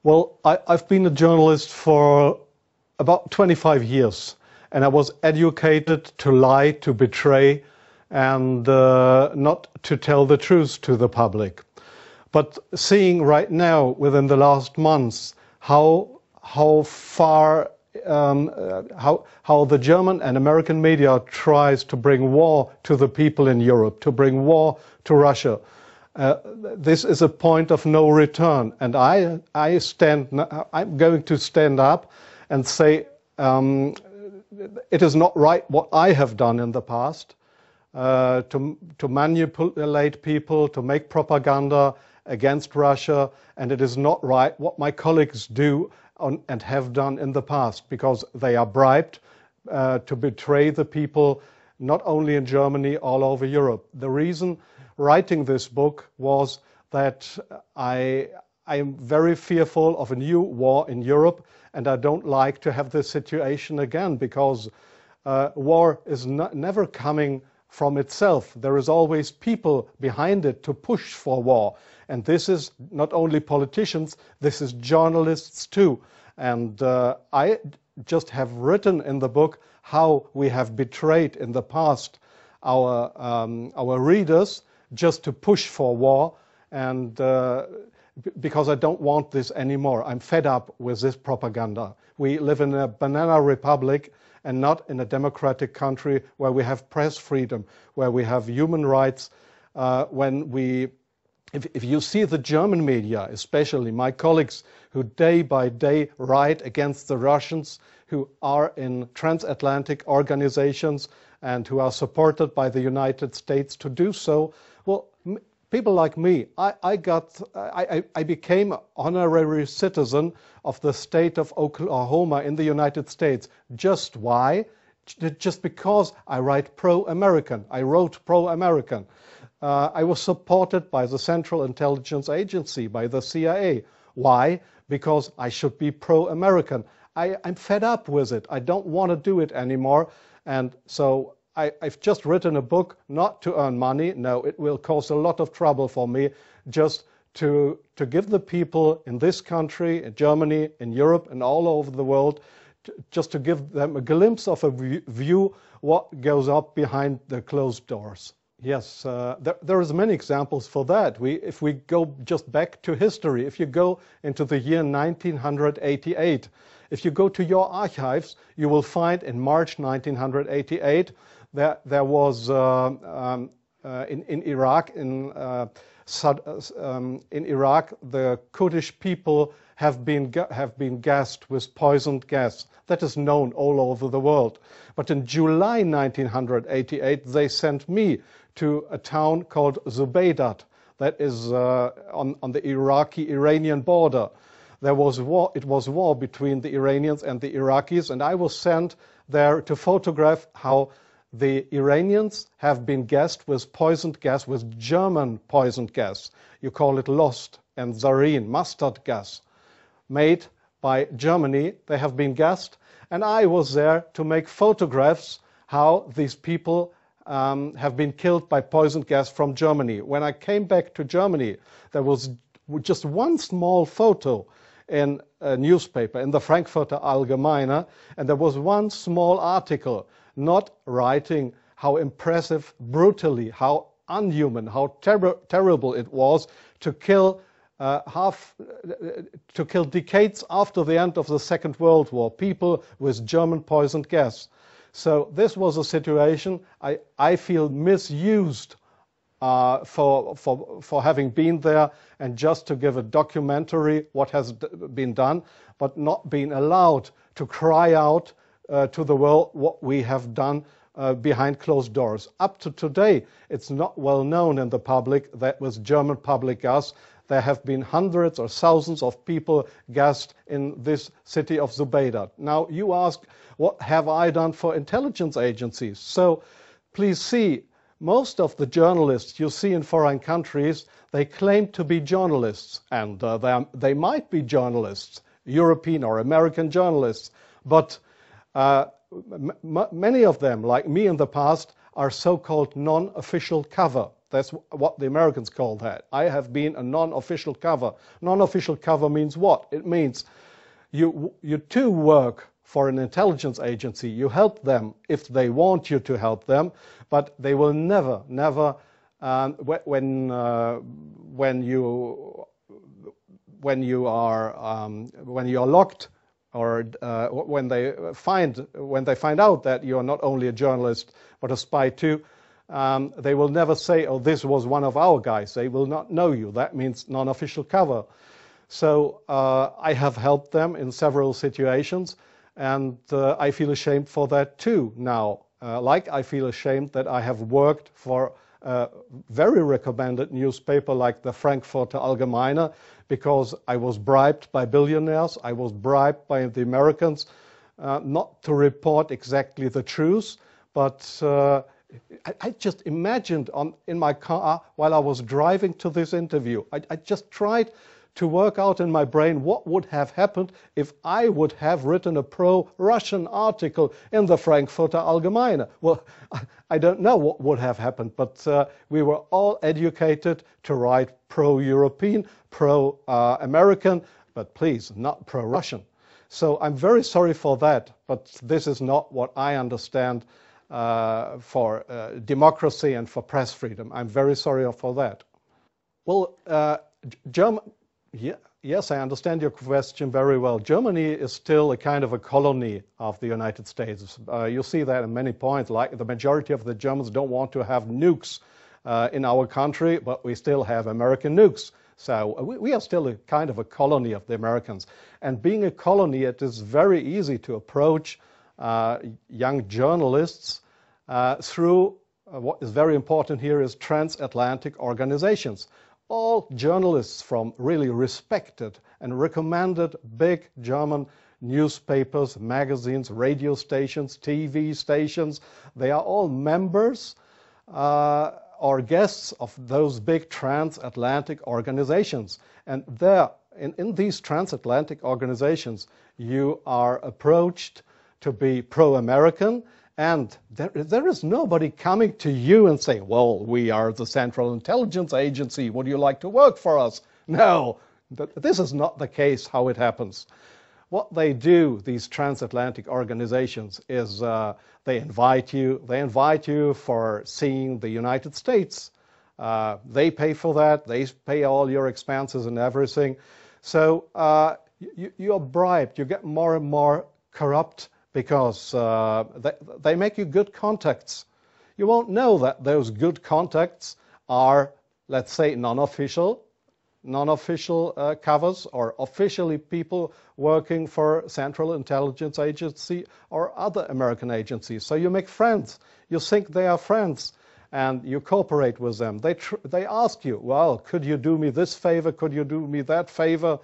Well, I've been a journalist for about 25 years, and I was educated to lie, to betray, and not to tell the truth to the public. But seeing right now, within the last months, how far how the German and American media tries to bring war to the people in Europe, to bring war to Russia. This is a point of no return, and I'm going to stand up and say it is not right what I have done in the past, to manipulate people, to make propaganda against Russia, and it is not right what my colleagues do and have done in the past, because they are bribed to betray the people, not only in Germany, all over Europe. The reason writing this book was that I am very fearful of a new war in Europe, and I don't like to have this situation again, because war is never coming from itself. There is always people behind it to push for war. And this is not only politicians, this is journalists too. And I just have written in the book how we have betrayed in the past our readers just to push for war, and because I don't want this anymore. I'm fed up with this propaganda. We live in a banana republic and not in a democratic country where we have press freedom, where we have human rights. If you see the German media, especially my colleagues who day by day write against the Russians, who are in transatlantic organizations and who are supported by the United States to do so, well, people like me, I became an honorary citizen of the state of Oklahoma in the United States. Just why? Just because I write pro-American. I wrote pro-American. I was supported by the Central Intelligence Agency, by the CIA. Why? Because I should be pro-American. I'm fed up with it. I don't want to do it anymore. And so I've just written a book not to earn money. No, it will cause a lot of trouble for me, just to give the people in this country, in Germany, in Europe, and all over the world, just to give them a glimpse of a view what goes up behind the closed doors. Yes, there is many examples for that. If we go just back to history, if you go into the year 1988, if you go to your archives, you will find in March 1988 there was in Iraq, in Iraq, the Kurdish people have been gassed with poisoned gas. That is known all over the world. But in July 1988, they sent me to a town called Svoboda, that is on the Iraqi-Iranian border. There was war. It was war between the Iranians and the Iraqis, and I was sent there to photograph how the Iranians have been gassed with poisoned gas, with German poisoned gas. You call it Lost and Zarine, mustard gas, made by Germany. They have been gassed, and I was there to make photographs how these people have been killed by poisoned gas from Germany. When I came back to Germany, there was just one small photo in a newspaper, in the Frankfurter Allgemeine, and there was one small article not writing how impressive, brutally, how unhuman, how terrible it was to kill decades after the end of the Second World War, people with German poisoned gas. So this was a situation I feel misused for having been there, and just to give a documentary what has been done, but not being allowed to cry out to the world what we have done behind closed doors. Up to today, it's not well known in the public that with German public gas, there have been hundreds or thousands of people gassed in this city of Svoboda. Now, you ask, what have I done for intelligence agencies? So, please see, most of the journalists you see in foreign countries, they claim to be journalists, and they might be journalists, European or American journalists, but many of them, like me in the past, are so-called non-official cover. That's what the Americans call that. I have been a non-official cover. Non-official cover means what? It means you too work for an intelligence agency. You help them if they want you to help them, but they will never, when you are locked, or when they find out that you are not only a journalist but a spy too, they will never say, "Oh, this was one of our guys." They will not know you. That means non-official cover. So I have helped them in several situations, and I feel ashamed for that too now. Like I feel ashamed that I have worked for a very recommended newspaper like the Frankfurter Allgemeine, because I was bribed by billionaires, I was bribed by the Americans not to report exactly the truth, but I just imagined in my car while I was driving to this interview, I just tried to work out in my brain what would have happened if I would have written a pro-Russian article in the Frankfurter Allgemeine. Well, I don't know what would have happened, but we were all educated to write pro-European, pro-American, but please, not pro-Russian. So I'm very sorry for that, but this is not what I understand for democracy and for press freedom. I'm very sorry for that. Well, yes, I understand your question very well. Germany is still a kind of a colony of the United States. You see that in many points, like the majority of the Germans don't want to have nukes in our country, but we still have American nukes. So we are still a kind of a colony of the Americans. And being a colony, it is very easy to approach young journalists through what is very important here is transatlantic organizations. All journalists from really respected and recommended big German newspapers, magazines, radio stations, TV stations, they are all members or guests of those big transatlantic organizations. And there, in these transatlantic organizations, you are approached to be pro-American, and there is nobody coming to you and saying, "Well, we are the Central Intelligence Agency. Would you like to work for us?" No, this is not the case how it happens. What they do, these transatlantic organizations, is they invite you for seeing the United States. They pay for that. They pay all your expenses and everything. So you are bribed. You get more and more corrupt, because they make you good contacts. You won't know that those good contacts are, let's say, non-official covers, or officially people working for Central Intelligence Agency or other American agencies. So you make friends. You think they are friends, and you cooperate with them. They ask you, "Well, could you do me this favor? Could you do me that favor?"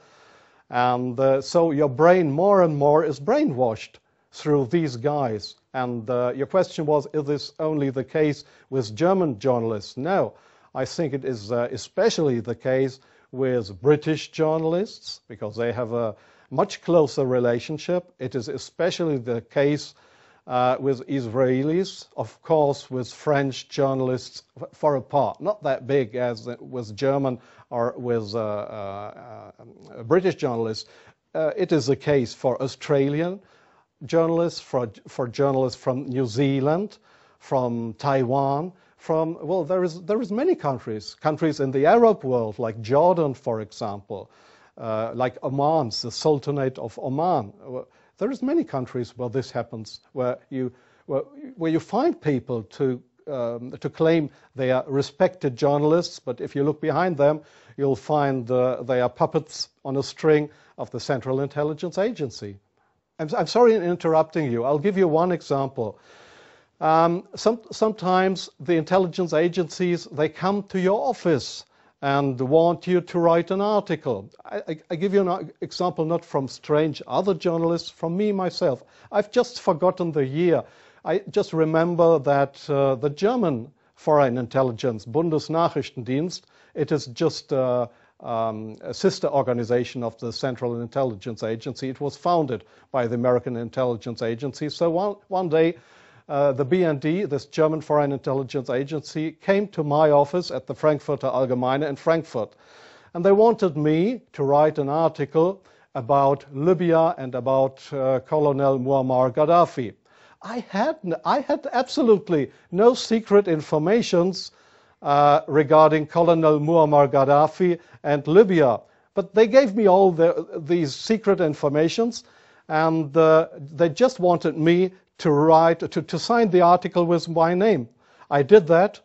And so your brain more and more is brainwashed through these guys. And your question was, is this only the case with German journalists? No, I think it is especially the case with British journalists, because they have a much closer relationship. It is especially the case with Israelis, of course, with French journalists for a part, not that big as with German or with British journalists. It is the case for Australian journalists, for journalists from New Zealand, from Taiwan, well, there is many countries in the Arab world, like Jordan, for example, like Oman, the Sultanate of Oman. There is many countries where this happens, where you find people to claim they are respected journalists, but if you look behind them, you'll find they are puppets on a string of the Central Intelligence Agency. I'm sorry in interrupting you. I'll give you one example. Sometimes the intelligence agencies, they come to your office and want you to write an article. I give you an example not from strange other journalists, from me myself. I've just forgotten the year. I just remember that the German Foreign Intelligence, Bundesnachrichtendienst, it is just a sister organization of the Central Intelligence Agency. It was founded by the American Intelligence Agency. So one day the BND, this German Foreign Intelligence Agency, came to my office at the Frankfurter Allgemeine in Frankfurt. And they wanted me to write an article about Libya and about Colonel Muammar Gaddafi. I had absolutely no secret informations regarding Colonel Muammar Gaddafi and Libya. But they gave me all these secret informations, and they just wanted me to write, to sign the article with my name. I did that,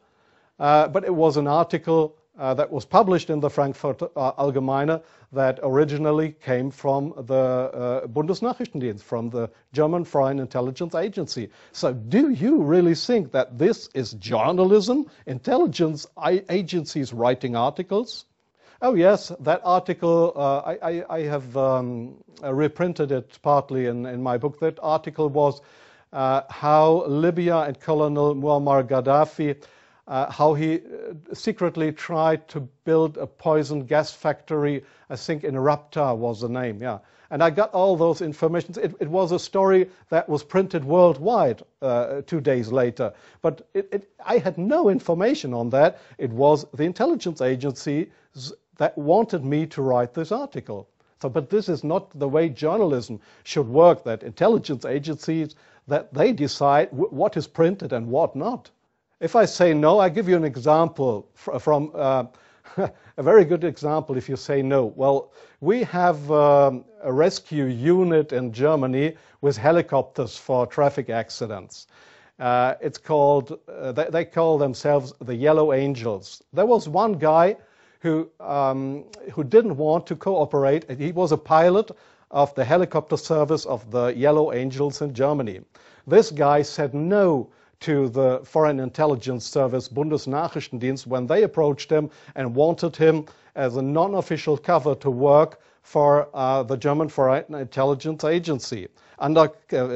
but it was an article that was published in the Frankfurter Allgemeine that originally came from the Bundesnachrichtendienst, from the German Foreign Intelligence Agency. So do you really think that this is journalism, intelligence agencies writing articles? Oh yes, that article, I have reprinted it partly in my book. That article was how Libya and Colonel Muammar Gaddafi, how he secretly tried to build a poison gas factory, I think in Rabta was the name, yeah. And I got all those information. It was a story that was printed worldwide 2 days later. But I had no information on that. It was the intelligence agencies that wanted me to write this article. So, but this is not the way journalism should work, that intelligence agencies, that they decide what is printed and what not. If I say no, I give you an example from a very good example if you say no. Well, we have a rescue unit in Germany with helicopters for traffic accidents. It's called, they call themselves the Yellow Angels. There was one guy who didn't want to cooperate. He was a pilot of the helicopter service of the Yellow Angels in Germany. This guy said no to the Foreign Intelligence Service, Bundesnachrichtendienst, when they approached him and wanted him as a non-official cover to work for the German Foreign Intelligence Agency, under,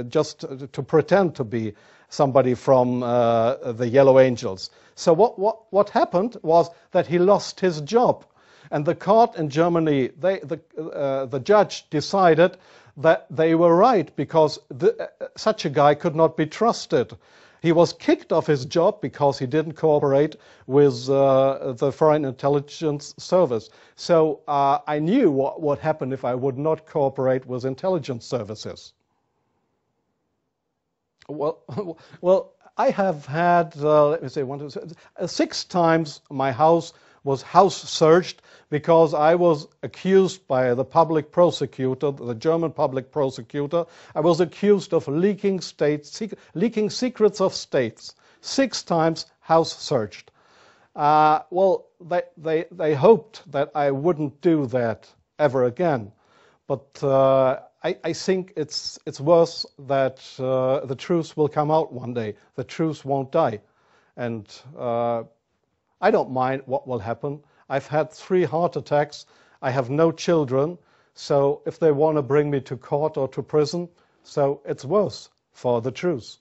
just to pretend to be somebody from the Yellow Angels. So what happened was that he lost his job. And the court in Germany, the judge decided that they were right, because such a guy could not be trusted. He was kicked off his job because he didn't cooperate with the Foreign Intelligence Service. So I knew what would happen if I would not cooperate with intelligence services. Well, I have had, let me say, 6 times my house was house searched because I was accused by the public prosecutor, the German public prosecutor. I was accused of leaking secrets of states. 6 times house searched. Well, they hoped that I wouldn't do that ever again. But I think it's worse that the truth will come out one day. The truth won't die. And I don't mind what will happen. I've had 3 heart attacks. I have no children. So if they want to bring me to court or to prison, so it's worse for the truth.